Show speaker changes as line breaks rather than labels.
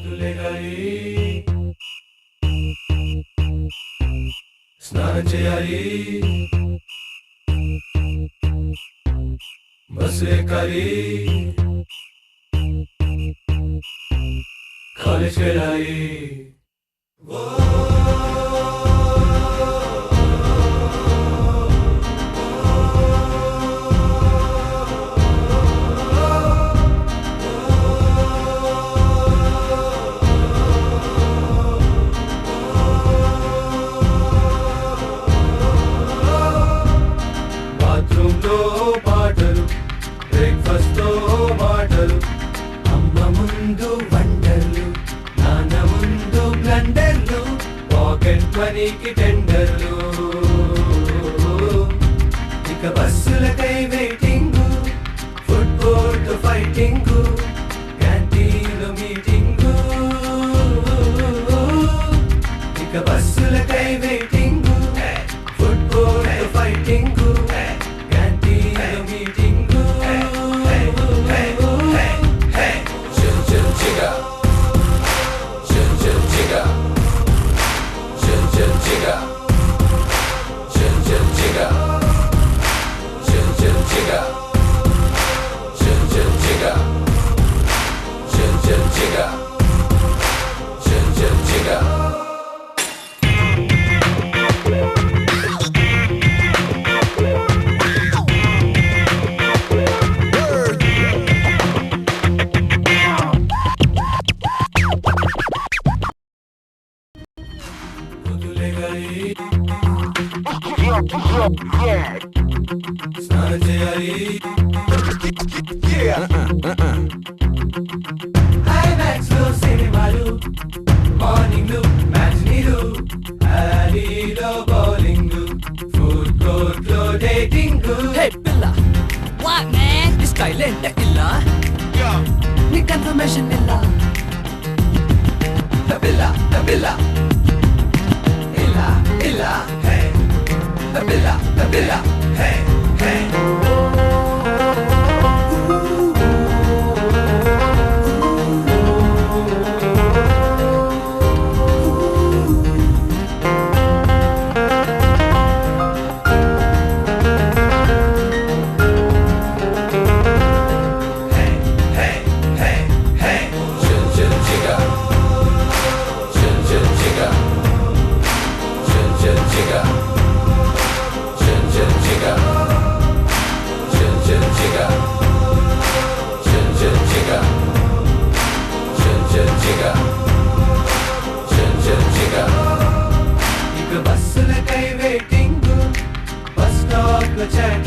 పొద్దులేగాలి స్నానం చేయాలి బస్సు ఎక్కాలి కాలేజ్ వెళ్ళాలి బాత్రూంలో పాటలు బ్రేక్ఫాస్ట్ తో మాటలు అమ్మ ముందు వండర్లు నాన్న ముందు బ్లండర్లు పాకెట్ మనీకి టెండర్లు ఇక బస్సులకై వెయిటింగ్ ఫుడ్ కోర్ట్ ఫైటింగ్ క్యాంటీన్లో మీటింగ్ ఇక బస్సులకై వెయిటింగ్ ఫుడ్ కోర్ట్ ఫైటింగ్ క్యాంటీన్లో మీటింగ్ స్నానం చేయాలి ఐమాక్స్ లో సినిమాలు మార్నింగ్ మ్యాచ్నీలు అలీలో బౌలింగ్ ఫుడ్ కోర్ట్ లో dating
Hey Billa, what man? This guy lent illa. Ni confirmation illa.
Billa, Billa, illa, illa, hey. Billa, Billa, hey, hey. ఇక బస్సులకై waiting bus stop లో chatting